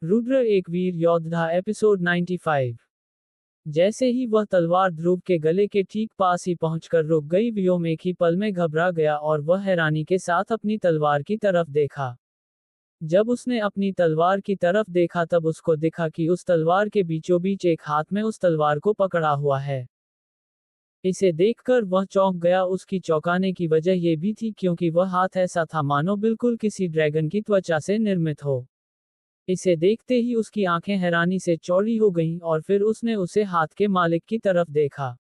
रुद्र एक वीर योद्धा एपिसोड 95। जैसे ही वह तलवार ध्रुव के गले के ठीक पास ही पहुंचकर रुक गई, व्योम एक ही पल में घबरा गया और वह हैरानी के साथ अपनी तलवार की तरफ देखा। जब उसने अपनी तलवार की तरफ देखा तब उसको दिखा कि उस तलवार के बीचों बीच एक हाथ में उस तलवार को पकड़ा हुआ है। इसे देखकर वह चौंक गया। उसकी चौंकाने की वजह यह भी थी क्योंकि वह हाथ ऐसा था मानो बिल्कुल किसी ड्रैगन की त्वचा से निर्मित हो। इसे देखते ही उसकी आंखें हैरानी से चौड़ी हो गईं और फिर उसने उसे हाथ के मालिक की तरफ देखा।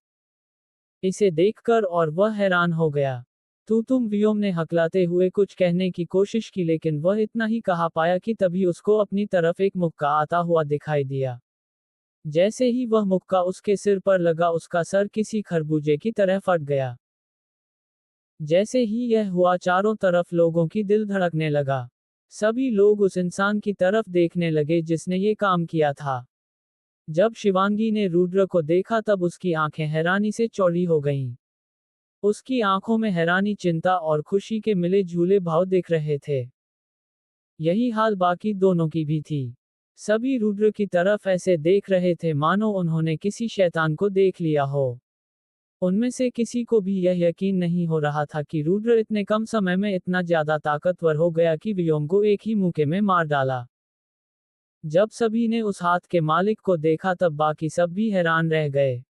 इसे देखकर और वह हैरान हो गया। तुम व्योम ने हकलाते हुए कुछ कहने की कोशिश की, लेकिन वह इतना ही कहा पाया कि तभी उसको अपनी तरफ एक मुक्का आता हुआ दिखाई दिया। जैसे ही वह मुक्का उसके सिर पर लगा, उसका सर किसी खरबूजे की तरह फट गया। जैसे ही यह हुआ, चारों तरफ लोगों की दिल धड़कने लगा। सभी लोग उस इंसान की तरफ देखने लगे जिसने ये काम किया था। जब शिवांगी ने रुद्र को देखा तब उसकी आंखें हैरानी से चौड़ी हो गईं। उसकी आंखों में हैरानी, चिंता और खुशी के मिले झूले भाव दिख रहे थे। यही हाल बाकी दोनों की भी थी। सभी रुद्र की तरफ ऐसे देख रहे थे मानो उन्होंने किसी शैतान को देख लिया हो। उनमें से किसी को भी यह यकीन नहीं हो रहा था कि रुद्र इतने कम समय में इतना ज्यादा ताकतवर हो गया कि व्योम को एक ही मुक्के में मार डाला। जब सभी ने उस हाथ के मालिक को देखा तब बाकी सब भी हैरान रह गए।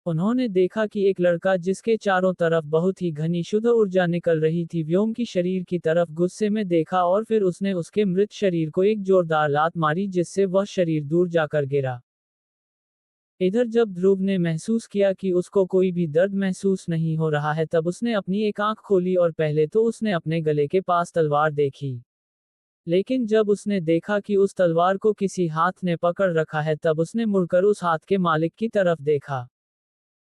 उन्होंने देखा कि एक लड़का जिसके चारों तरफ बहुत ही घनी शुद्ध ऊर्जा निकल रही थी, व्योम की शरीर की तरफ गुस्से में देखा और फिर उसने उसके मृत शरीर को एक जोरदार लात मारी जिससे वह शरीर दूर जाकर गिरा। इधर जब ध्रुव ने महसूस किया कि उसको कोई भी दर्द महसूस नहीं हो रहा है, तब उसने अपनी एक आंख खोली और पहले तो उसने अपने गले के पास तलवार देखी। लेकिन जब उसने देखा कि उस तलवार को किसी हाथ ने पकड़ रखा है, तब उसने मुड़कर उस हाथ के मालिक की तरफ देखा,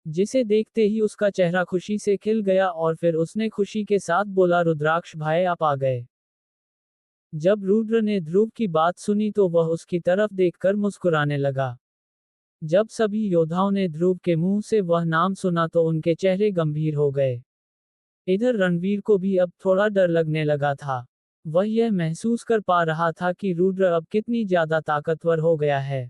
जिसे देखते ही उसका चेहरा खुशी से खिल गया और फिर उसने खुशी के साथ बोला, रुद्राक्ष भाई आप आ गए। जब रुद्र ने ध्रुव की बात सुनी तो वह उसकी तरफ देखकर मुस्कुराने लगा। जब सभी योद्धाओं ने ध्रुव के मुंह से वह नाम सुना तो उनके चेहरे गंभीर हो गए। इधर रणवीर को भी अब थोड़ा डर लगने लगा था। वह यह महसूस कर पा रहा था कि रुद्र अब कितनी ज्यादा ताकतवर हो गया है।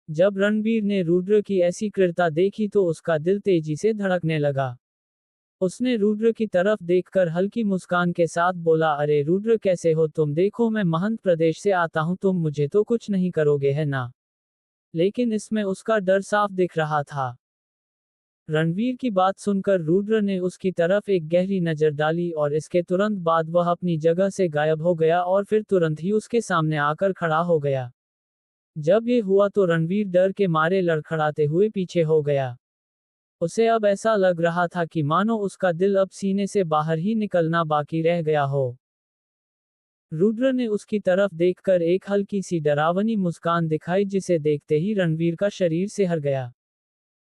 जब रणवीर ने रुद्र की ऐसी क्रूरता देखी तो उसका दिल तेजी से धड़कने लगा। उसने रुद्र की तरफ देखकर हल्की मुस्कान के साथ बोला, अरे रुद्र कैसे हो तुम? देखो मैं महंत प्रदेश से आता हूं, तुम मुझे तो कुछ नहीं करोगे है ना? लेकिन इसमें उसका डर साफ दिख रहा था। रणवीर की बात सुनकर रुद्र ने उसकी तरफ एक गहरी नजर डाली और इसके तुरंत बाद वह अपनी जगह से गायब हो गया और फिर तुरंत ही उसके सामने आकर खड़ा हो गया। जब ये हुआ तो रणवीर डर के मारे लड़खड़ाते हुए पीछे हो गया। उसे अब ऐसा लग रहा था कि मानो उसका दिल अब सीने से बाहर ही निकलना बाकी रह गया हो। रुद्र ने उसकी तरफ देखकर एक हल्की सी डरावनी मुस्कान दिखाई, जिसे देखते ही रणवीर का शरीर सिहर गया।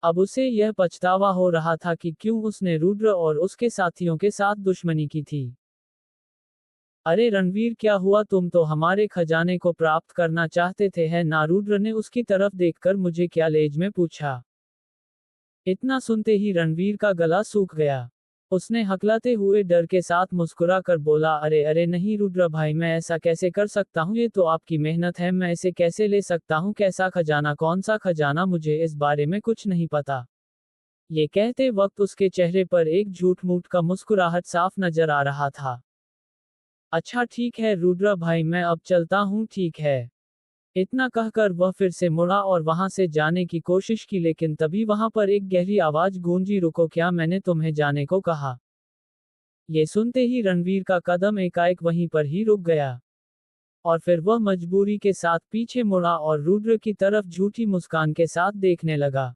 अब उसे यह पछतावा हो रहा था कि क्यों उसने रुद्र और उसके साथियों के साथ दुश्मनी की थी। अरे रणवीर क्या हुआ? तुम तो हमारे खजाने को प्राप्त करना चाहते थे है ना? रुद्र ने उसकी तरफ देखकर मुझे क्या लेज में पूछा। इतना सुनते ही रणवीर का गला सूख गया। उसने हकलाते हुए डर के साथ मुस्कुरा कर बोला, अरे अरे नहीं रुद्र भाई, मैं ऐसा कैसे कर सकता हूँ? ये तो आपकी मेहनत है, मैं इसे कैसे ले सकता हूँ? कैसा खजाना? कौन सा खजाना? मुझे इस बारे में कुछ नहीं पता। ये कहते वक्त उसके चेहरे पर एक झूठ मूठ का मुस्कुराहट साफ नजर आ रहा था। अच्छा ठीक है रुद्र भाई, मैं अब चलता हूँ, ठीक है। इतना कहकर वह फिर से मुड़ा और वहां से जाने की कोशिश की, लेकिन तभी वहां पर एक गहरी आवाज गूंजी, रुको, क्या मैंने तुम्हें जाने को कहा? ये सुनते ही रणवीर का कदम एकाएक वहीं पर ही रुक गया और फिर वह मजबूरी के साथ पीछे मुड़ा और रुद्र की तरफ झूठी मुस्कान के साथ देखने लगा।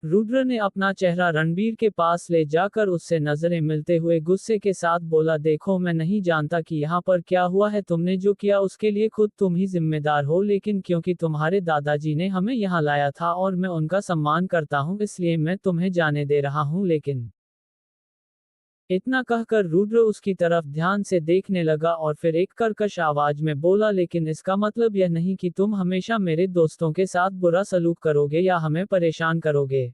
रुद्र ने अपना चेहरा रणबीर के पास ले जाकर उससे नजरें मिलते हुए गुस्से के साथ बोला, देखो मैं नहीं जानता कि यहाँ पर क्या हुआ है, तुमने जो किया उसके लिए खुद तुम ही जिम्मेदार हो, लेकिन क्योंकि तुम्हारे दादाजी ने हमें यहाँ लाया था और मैं उनका सम्मान करता हूँ, इसलिए मैं तुम्हें जाने दे रहा हूँ। लेकिन इतना कहकर रुद्र उसकी तरफ ध्यान से देखने लगा और फिर एक कर्कश आवाज में बोला, लेकिन इसका मतलब यह नहीं कि तुम हमेशा मेरे दोस्तों के साथ बुरा सलूक करोगे या हमें परेशान करोगे।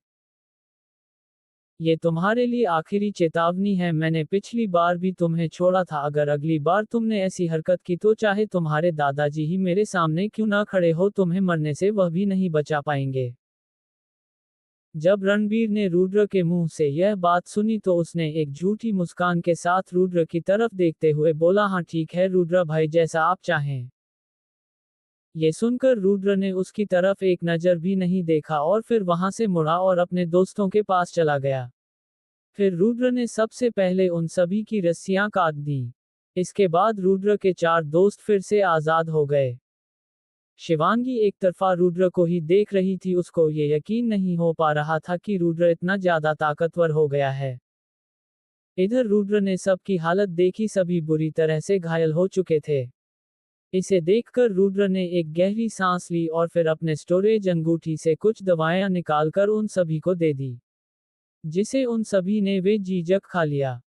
ये तुम्हारे लिए आखिरी चेतावनी है, मैंने पिछली बार भी तुम्हें छोड़ा था, अगर अगली बार तुमने ऐसी हरकत की तो चाहे तुम्हारे दादाजी ही मेरे सामने क्यों ना खड़े हो, तुम्हें मरने से वह भी नहीं बचा पाएंगे। जब रणबीर ने रुद्र के मुंह से यह बात सुनी तो उसने एक झूठी मुस्कान के साथ रुद्र की तरफ देखते हुए बोला, हाँ ठीक है रुद्र भाई, जैसा आप चाहें। ये सुनकर रुद्र ने उसकी तरफ एक नजर भी नहीं देखा और फिर वहां से मुड़ा और अपने दोस्तों के पास चला गया। फिर रुद्र ने सबसे पहले उन सभी की रस्सियां काट दी। इसके बाद रुद्र के 4 दोस्त फिर से आजाद हो गए। शिवांगी एक तरफा रुद्र को ही देख रही थी, उसको ये यकीन नहीं हो पा रहा था कि रुद्र इतना ज्यादा ताकतवर हो गया है। इधर रुद्र ने सबकी हालत देखी, सभी बुरी तरह से घायल हो चुके थे। इसे देखकर रुद्र ने एक गहरी सांस ली और फिर अपने स्टोरेज अंगूठी से कुछ दवाएं निकालकर उन सभी को दे दी, जिसे उन सभी ने वे झिझक खा लिया।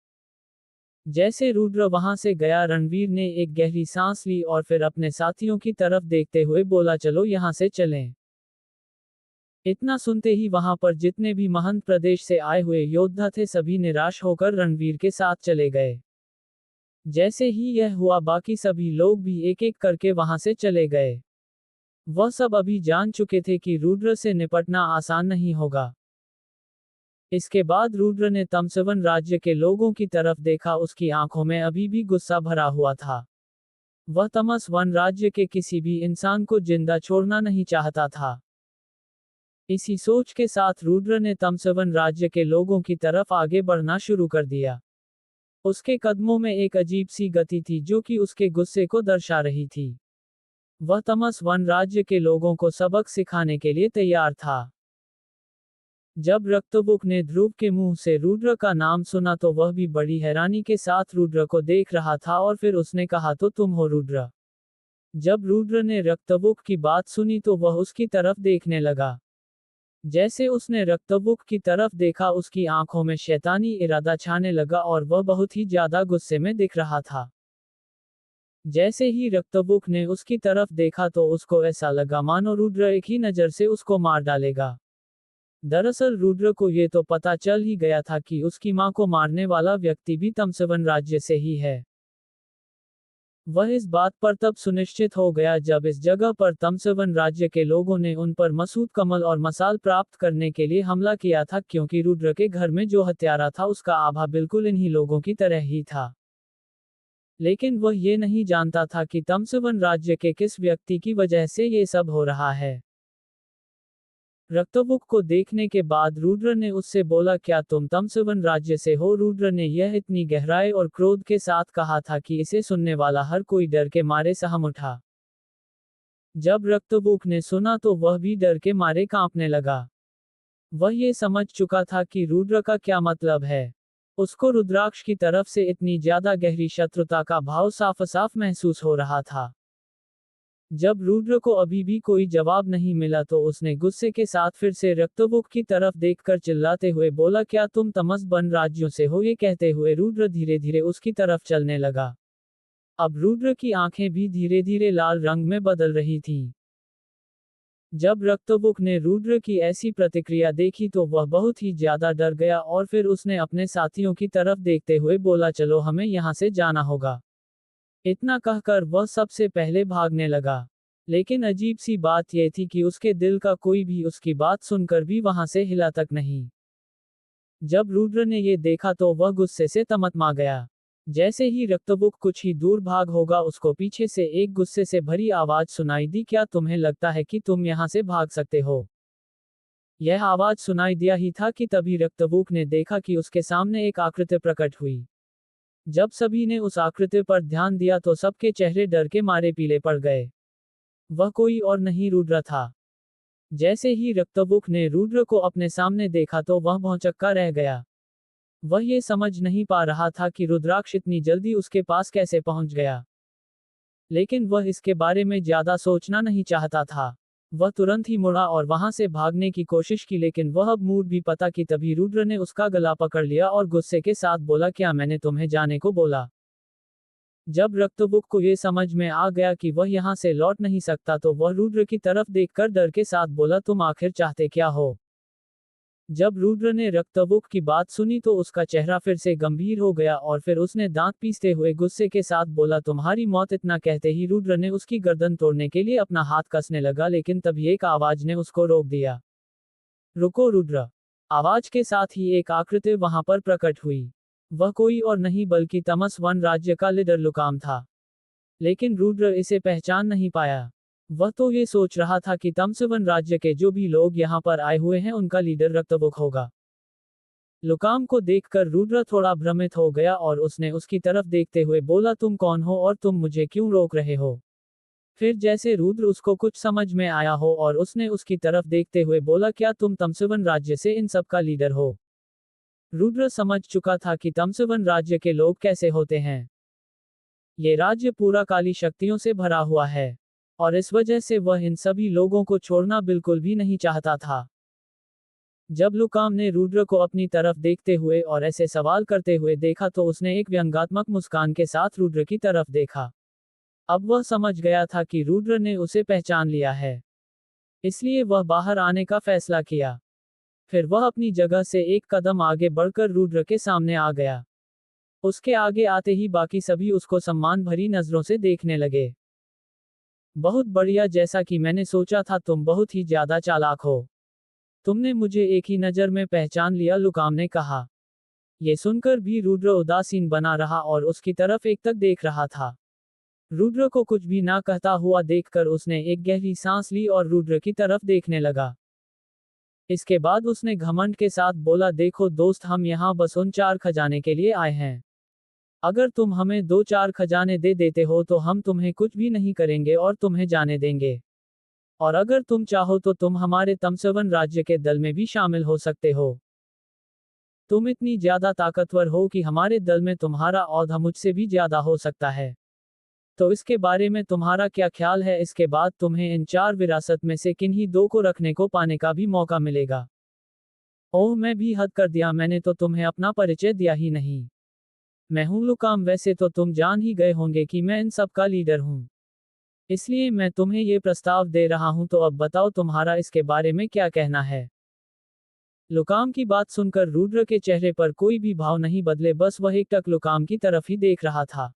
जैसे रुद्र वहां से गया, रणवीर ने एक गहरी सांस ली और फिर अपने साथियों की तरफ देखते हुए बोला, चलो यहां से चलें। इतना सुनते ही वहां पर जितने भी महंत प्रदेश से आए हुए योद्धा थे सभी निराश होकर रणवीर के साथ चले गए। जैसे ही यह हुआ, बाकी सभी लोग भी एक एक करके वहां से चले गए। वह सब अभी जान चुके थे कि रुद्र से निपटना आसान नहीं होगा। इसके बाद रुद्र ने तमसवन राज्य के लोगों की तरफ देखा, उसकी आंखों में अभी भी गुस्सा भरा हुआ था। वह तमस वन राज्य के किसी भी इंसान को जिंदा छोड़ना नहीं चाहता था। इसी सोच के साथ रुद्र ने तमसवन राज्य के लोगों की तरफ आगे बढ़ना शुरू कर दिया। उसके कदमों में एक अजीब सी गति थी जो कि उसके गुस्से को दर्शा रही थी। वह तमस वन राज्य के लोगों को सबक सिखाने के लिए तैयार था। जब रक्तबुक ने ध्रुव के मुंह से रुद्र का नाम सुना तो वह भी बड़ी हैरानी के साथ रुद्र को देख रहा था और फिर उसने कहा, तो तुम हो रुद्र। जब रुद्र ने रक्तबुक की बात सुनी तो वह उसकी तरफ देखने लगा। जैसे उसने रक्तबुक की तरफ देखा, उसकी आंखों में शैतानी इरादा छाने लगा और वह बहुत ही ज्यादा गुस्से में दिख रहा था। जैसे ही रक्तबुक ने उसकी तरफ देखा तो उसको ऐसा लगा मानो रुद्र एक ही नजर से उसको मार डालेगा। दरअसल रुद्र को ये तो पता चल ही गया था कि उसकी मां को मारने वाला व्यक्ति भी तमसवन राज्य से ही है। वह इस बात पर तब सुनिश्चित हो गया जब इस जगह पर तमसवन राज्य के लोगों ने उन पर मसूद कमल और मसाल प्राप्त करने के लिए हमला किया था, क्योंकि रुद्र के घर में जो हत्यारा था उसका आभा बिल्कुल इन्हीं लोगों की तरह ही था। लेकिन वह ये नहीं जानता था कि तमसवन राज्य के किस व्यक्ति की वजह से ये सब हो रहा है। रक्तबुक को देखने के बाद रुद्र ने उससे बोला, क्या तुम तमसवन राज्य से हो? रुद्र ने यह इतनी गहराई और क्रोध के साथ कहा था कि इसे सुनने वाला हर कोई डर के मारे सहम उठा। जब रक्तबुक ने सुना तो वह भी डर के मारे कांपने लगा। वह ये समझ चुका था कि रुद्र का क्या मतलब है। उसको रुद्राक्ष की तरफ से इतनी ज्यादा गहरी शत्रुता का भाव साफ साफ महसूस हो रहा था। जब रुद्र को अभी भी कोई जवाब नहीं मिला तो उसने गुस्से के साथ फिर से रक्तबुक की तरफ देखकर चिल्लाते हुए बोला, क्या तुम तमस वन राज्यों से हो? ये कहते हुए रुद्र धीरे धीरे उसकी तरफ चलने लगा। अब रुद्र की आंखें भी धीरे धीरे लाल रंग में बदल रही थीं। जब रक्तबुक ने रुद्र की ऐसी प्रतिक्रिया देखी तो वह बहुत ही ज्यादा डर गया और फिर उसने अपने साथियों की तरफ देखते हुए बोला, चलो हमें यहाँ से जाना होगा। इतना कहकर वह सबसे पहले भागने लगा। लेकिन अजीब सी बात यह थी कि उसके दिल का कोई भी उसकी बात सुनकर भी वहां से हिला तक नहीं। जब रुद्र ने ये देखा तो वह गुस्से से तमतमा गया। जैसे ही रक्तबुक कुछ ही दूर भाग होगा, उसको पीछे से एक गुस्से से भरी आवाज सुनाई दी, क्या तुम्हें लगता है कि तुम यहां से भाग सकते हो? यह आवाज सुनाई दिया ही था कि तभी रक्तबुक ने देखा कि उसके सामने एक आकृति प्रकट हुई। जब सभी ने उस आकृति पर ध्यान दिया तो सबके चेहरे डर के मारे पीले पड़ गए। वह कोई और नहीं रुद्र था। जैसे ही रक्तबुक ने रुद्र को अपने सामने देखा तो वह भौंचक्का रह गया। वह ये समझ नहीं पा रहा था कि रुद्राक्ष इतनी जल्दी उसके पास कैसे पहुंच गया। लेकिन वह इसके बारे में ज्यादा सोचना नहीं चाहता था। वह तुरंत ही मुड़ा और वहां से भागने की कोशिश की, लेकिन वह अब मूड भी पता कि तभी रुद्र ने उसका गला पकड़ लिया और गुस्से के साथ बोला, क्या मैंने तुम्हें जाने को बोला? जब रक्तबुक को ये समझ में आ गया कि वह यहाँ से लौट नहीं सकता तो वह रुद्र की तरफ देखकर डर के साथ बोला, तुम आखिर चाहते क्या हो? जब रुद्र ने रक्तबुक की बात सुनी तो उसका चेहरा फिर से गंभीर हो गया और फिर उसने दांत पीसते हुए गुस्से के साथ बोला, तुम्हारी मौत। इतना कहते ही रुद्र ने उसकी गर्दन तोड़ने के लिए अपना हाथ कसने लगा, लेकिन तभी एक आवाज ने उसको रोक दिया। रुको रुद्र! आवाज के साथ ही एक आकृति वहां पर प्रकट हुई। वह कोई और नहीं बल्कि तमस वन राज्य का लीडर लुकाम था। लेकिन रुद्र इसे पहचान नहीं पाया। वह तो ये सोच रहा था कि तमसवन राज्य के जो भी लोग यहाँ पर आए हुए हैं उनका लीडर रक्तबुक होगा। लुकाम को देखकर रुद्र थोड़ा भ्रमित हो गया और उसने उसकी तरफ देखते हुए बोला, तुम कौन हो और तुम मुझे क्यों रोक रहे हो? फिर जैसे रुद्र उसको कुछ समझ में आया हो और उसने उसकी तरफ देखते हुए बोला, क्या तुम तमसवन राज्य से इन सब का लीडर हो? रुद्र समझ चुका था कि तमसवन राज्य के लोग कैसे होते हैं। ये राज्य पूरा काली शक्तियों से भरा हुआ है और इस वजह से वह इन सभी लोगों को छोड़ना बिल्कुल भी नहीं चाहता था। जब लुकाम ने रुद्र को अपनी तरफ देखते हुए और ऐसे सवाल करते हुए देखा तो उसने एक व्यंग्यात्मक मुस्कान के साथ रुद्र की तरफ देखा। अब वह समझ गया था कि रुद्र ने उसे पहचान लिया है, इसलिए वह बाहर आने का फैसला किया। फिर वह अपनी जगह से एक कदम आगे बढ़कर रुद्र के सामने आ गया। उसके आगे आते ही बाकी सभी उसको सम्मान भरी नजरों से देखने लगे। बहुत बढ़िया, जैसा कि मैंने सोचा था, तुम बहुत ही ज्यादा चालाक हो। तुमने मुझे एक ही नजर में पहचान लिया, लुकाम ने कहा। ये सुनकर भी रुद्र उदासीन बना रहा और उसकी तरफ एकटक देख रहा था। रुद्र को कुछ भी ना कहता हुआ देखकर उसने एक गहरी सांस ली और रुद्र की तरफ देखने लगा। इसके बाद उसने घमंड के साथ बोला, देखो दोस्त, हम यहाँ बस उन 4 खजाने के लिए आए हैं। अगर तुम हमें 2-4 खजाने दे देते हो तो हम तुम्हें कुछ भी नहीं करेंगे और तुम्हें जाने देंगे। और अगर तुम चाहो तो तुम हमारे तमसवन राज्य के दल में भी शामिल हो सकते हो। तुम इतनी ज्यादा ताकतवर हो कि हमारे दल में तुम्हारा औहदा मुझसे भी ज्यादा हो सकता है। तो इसके बारे में तुम्हारा क्या ख्याल है? इसके बाद तुम्हें इन 4 विरासत में से किन्हीं 2 को रखने को पाने का भी मौका मिलेगा। ओह, मैं भी हद कर दिया, मैंने तो तुम्हें अपना परिचय दिया ही नहीं। मैं हूं लुकाम। वैसे तो तुम जान ही गए होंगे कि मैं इन सब का लीडर हूं, इसलिए मैं तुम्हें ये प्रस्ताव दे रहा हूं। तो अब बताओ, तुम्हारा इसके बारे में क्या कहना है? लुकाम की बात सुनकर रुद्र के चेहरे पर कोई भी भाव नहीं बदले, बस वह एकटक लुकाम की तरफ ही देख रहा था।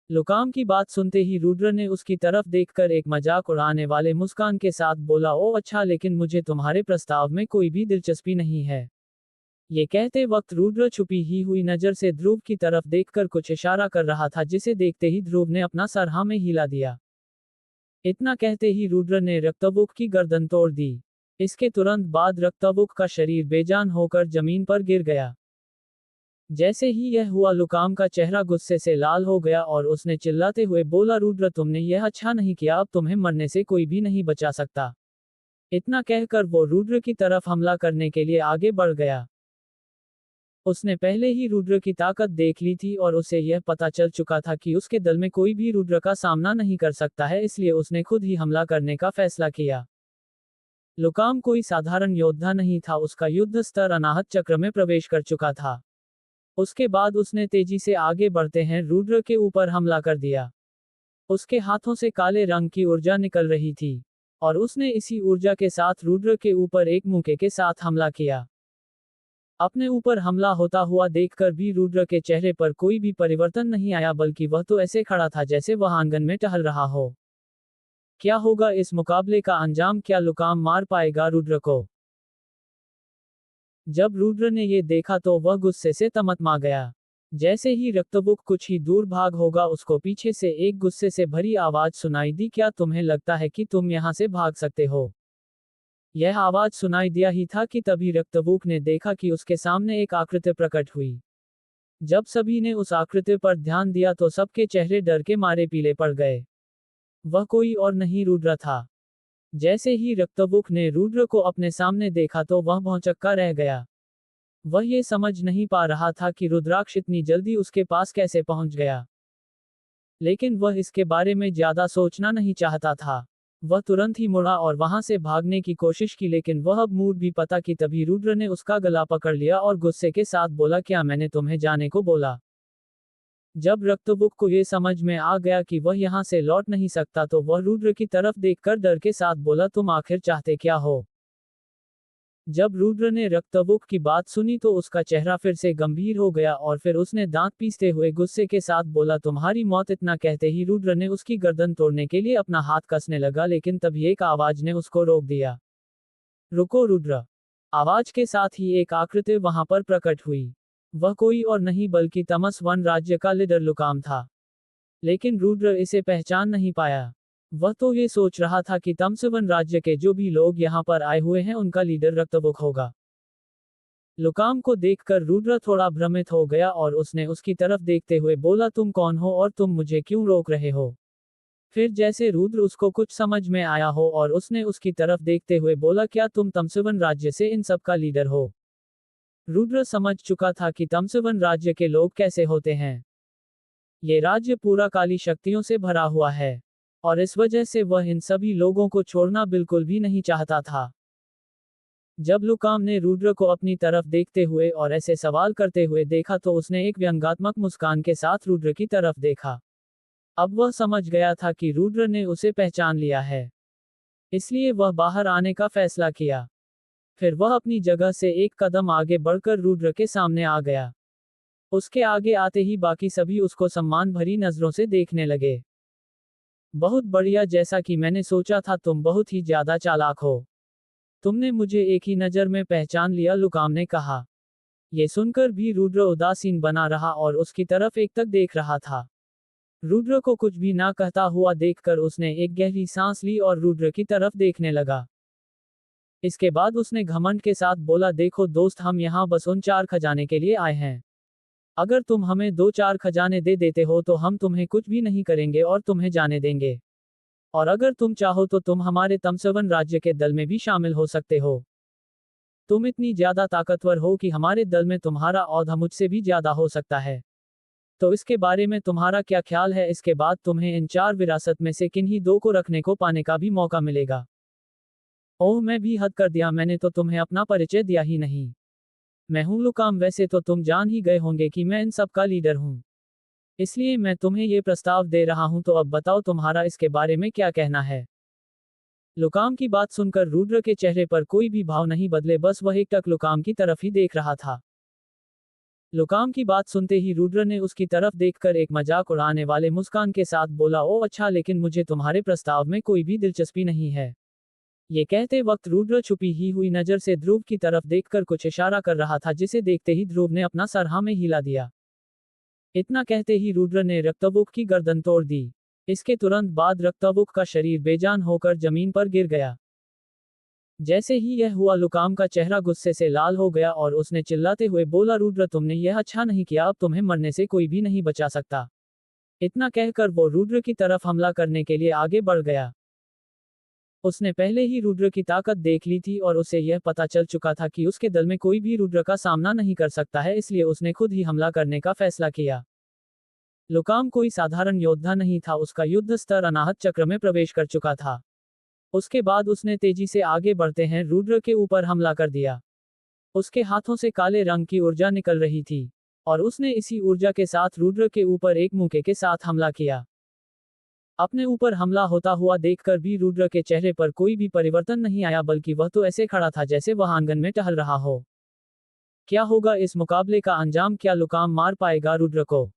लुकाम की बात सुनते ही रुद्र ने उसकी तरफ देखकर एक मजाक उड़ाने वाले मुस्कान के साथ बोला, ओ अच्छा, लेकिन मुझे तुम्हारे प्रस्ताव में कोई भी दिलचस्पी नहीं है। ये कहते वक्त रुद्र छुपी ही हुई नजर से ध्रुव की तरफ देखकर कुछ इशारा कर रहा था, जिसे देखते ही ध्रुव ने अपना सर हाँ में हिला दिया। इतना कहते ही रुद्र ने रक्तबुक की गर्दन तोड़ दी। इसके तुरंत बाद रक्तबुक का शरीर बेजान होकर जमीन पर गिर गया। जैसे ही यह हुआ, लुकाम का चेहरा गुस्से से लाल हो गया और उसने चिल्लाते हुए बोला, रुद्र, तुमने यह अच्छा नहीं किया, अब तुम्हें मरने से कोई भी नहीं बचा सकता। इतना कहकर वो रुद्र की तरफ हमला करने के लिए आगे बढ़ गया। उसने पहले ही रुद्र की ताकत देख ली थी और उसे यह पता चल चुका था कि उसके दल में कोई भी रुद्र का सामना नहीं कर सकता है, इसलिए उसने खुद ही हमला करने का फैसला किया। लुकाम कोई साधारण योद्धा नहीं था, उसका युद्ध स्तर अनाहत चक्र में प्रवेश कर चुका था। उसके बाद उसने तेजी से आगे बढ़ते हैं रुद्र के ऊपर हमला कर दिया। उसके हाथों से काले रंग की ऊर्जा निकल रही थी और उसने इसी ऊर्जा के साथ रुद्र के ऊपर एक मुक्के के साथ हमला किया। अपने ऊपर हमला होता हुआ देखकर भी रुद्र के चेहरे पर कोई भी परिवर्तन नहीं आया, बल्कि वह तो ऐसे खड़ा था जैसे वह आंगन में टहल रहा हो। क्या होगा इस मुकाबले का अंजाम? क्या लुकाम मार पाएगा रुद्र को? जब रुद्र ने ये देखा तो वह गुस्से से तमतमा गया। जैसे ही रक्तबुक कुछ ही दूर भाग होगा, उसको पीछे से एक गुस्से से भरी आवाज सुनाई दी, क्या तुम्हें लगता है कि तुम यहाँ से भाग सकते हो? यह आवाज सुनाई दिया ही था कि तभी रक्तबुक ने देखा कि उसके सामने एक आकृति प्रकट हुई। जब सभी ने उस आकृति पर ध्यान दिया तो सबके चेहरे डर के मारे पीले पड़ गए। वह कोई और नहीं, रुद्र था। जैसे ही रक्तबुक ने रुद्र को अपने सामने देखा तो वह भौंचक्का रह गया। वह ये समझ नहीं पा रहा था कि रुद्राक्ष इतनी जल्दी उसके पास कैसे पहुंच गया। लेकिन वह इसके बारे में ज्यादा सोचना नहीं चाहता था। वह तुरंत ही मुड़ा और वहां से भागने की कोशिश की, लेकिन वह अब मूड भी पता कि तभी रुद्र ने उसका गला पकड़ लिया और गुस्से के साथ बोला, क्या मैंने तुम्हें जाने को बोला? जब रक्तबुक को ये समझ में आ गया कि वह यहाँ से लौट नहीं सकता तो वह रुद्र की तरफ देखकर डर के साथ बोला, तुम आखिर चाहते क्या हो? जब रुद्र ने रक्तबुक की बात सुनी तो उसका चेहरा फिर से गंभीर हो गया और फिर उसने दांत पीसते हुए गुस्से के साथ बोला, तुम्हारी मौत। इतना कहते ही रुद्र ने उसकी गर्दन तोड़ने के लिए अपना हाथ कसने लगा, लेकिन तभी एक आवाज ने उसको रोक दिया। रुको रुद्र। आवाज के साथ ही एक आकृति वहां पर प्रकट हुई। वह कोई और नहीं बल्कि तमस वन राज्य का लीडर लुकाम था। लेकिन रुद्र इसे पहचान नहीं पाया। वह तो ये सोच रहा था कि तमसवन राज्य के जो भी लोग यहाँ पर आए हुए हैं उनका लीडर रक्तबुक होगा। लुकाम को देखकर रुद्र थोड़ा भ्रमित हो गया और उसने उसकी तरफ देखते हुए बोला, तुम कौन हो और तुम मुझे क्यों रोक रहे हो? फिर जैसे रुद्र उसको कुछ समझ में आया हो और उसने उसकी तरफ देखते हुए बोला, क्या तुम तमसवन राज्य से इन सब का लीडर हो? रुद्र समझ चुका था कि तमसवन राज्य के लोग कैसे होते हैं। ये राज्य पूरा काली शक्तियों से भरा हुआ है और इस वजह से वह इन सभी लोगों को छोड़ना बिल्कुल भी नहीं चाहता था। जब लुकाम ने रुद्र को अपनी तरफ देखते हुए और ऐसे सवाल करते हुए देखा तो उसने एक व्यंग्यात्मक मुस्कान के साथ रुद्र की तरफ देखा। अब वह समझ गया था कि रुद्र ने उसे पहचान लिया है, इसलिए वह बाहर आने का फैसला किया। फिर वह अपनी जगह से एक कदम आगे बढ़कर रुद्र के सामने आ गया। उसके आगे आते ही बाकी सभी उसको सम्मान भरी नजरों से देखने लगे। बहुत बढ़िया, जैसा कि मैंने सोचा था, तुम बहुत ही ज्यादा चालाक हो। तुमने मुझे एक ही नजर में पहचान लिया, लुकाम ने कहा। ये सुनकर भी रुद्र उदासीन बना रहा और उसकी तरफ एक तक देख रहा था। रुद्र को कुछ भी ना कहता हुआ देखकर उसने एक गहरी सांस ली और रुद्र की तरफ देखने लगा। इसके बाद उसने घमंड के साथ बोला, देखो दोस्त, हम यहाँ बस उन 4 खजाने के लिए आए हैं। अगर तुम हमें 2-4 खजाने दे देते हो तो हम तुम्हें कुछ भी नहीं करेंगे और तुम्हें जाने देंगे। और अगर तुम चाहो तो तुम हमारे तमसवन राज्य के दल में भी शामिल हो सकते हो। तुम इतनी ज्यादा ताकतवर हो कि हमारे दल में तुम्हारा औहदा मुझसे भी ज्यादा हो सकता है। तो इसके बारे में तुम्हारा क्या ख्याल है? इसके बाद तुम्हें इन 4 विरासत में से किन्हीं 2 को रखने को पाने का भी मौका मिलेगा। ओह, मैं भी हद कर दिया, मैंने तो तुम्हें अपना परिचय दिया ही नहीं। मैं हूं लुकाम। वैसे तो तुम जान ही गए होंगे कि मैं इन सब का लीडर हूं, इसलिए मैं तुम्हें ये प्रस्ताव दे रहा हूं। तो अब बताओ, तुम्हारा इसके बारे में क्या कहना है? लुकाम की बात सुनकर रुद्र के चेहरे पर कोई भी भाव नहीं बदले, बस वह एकटक लुकाम की तरफ ही देख रहा था। लुकाम की बात सुनते ही रुद्र ने उसकी तरफ देखकर एक मजाक उड़ाने वाले मुस्कान के साथ बोला, ओ अच्छा, लेकिन मुझे तुम्हारे प्रस्ताव में कोई भी दिलचस्पी नहीं है। ये कहते वक्त रुद्र छुपी ही हुई नजर से ध्रुव की तरफ देखकर कुछ इशारा कर रहा था, जिसे देखते ही ध्रुव ने अपना सर हाँ में हिला दिया। इतना कहते ही रुद्र ने रक्तबुक की गर्दन तोड़ दी। इसके तुरंत बाद रक्तबुक का शरीर बेजान होकर जमीन पर गिर गया। जैसे ही यह हुआ, लुकाम का चेहरा गुस्से से लाल हो गया और उसने चिल्लाते हुए बोला, रुद्र, तुमने यह अच्छा नहीं किया, अब तुम्हें मरने से कोई भी नहीं बचा सकता। इतना कहकर वो रुद्र की तरफ हमला करने के लिए आगे बढ़ गया। उसने पहले ही रुद्र की ताकत देख ली थी और उसे यह पता चल चुका था कि उसके दल में कोई भी रुद्र का सामना नहीं कर सकता है, इसलिए उसने खुद ही हमला करने का फैसला किया। लुकाम कोई साधारण योद्धा नहीं था, उसका युद्ध स्तर अनाहत चक्र में प्रवेश कर चुका था। उसके बाद उसने तेजी से आगे बढ़ते हैं रुद्र के ऊपर हमला कर दिया। उसके हाथों से काले रंग की ऊर्जा निकल रही थी और उसने इसी ऊर्जा के साथ रुद्र के ऊपर एक मुक्के के साथ हमला किया। अपने ऊपर हमला होता हुआ देखकर भी रुद्र के चेहरे पर कोई भी परिवर्तन नहीं आया, बल्कि वह तो ऐसे खड़ा था जैसे वह आंगन में टहल रहा हो। क्या होगा इस मुकाबले का अंजाम? क्या लुकाम मार पाएगा रुद्र को?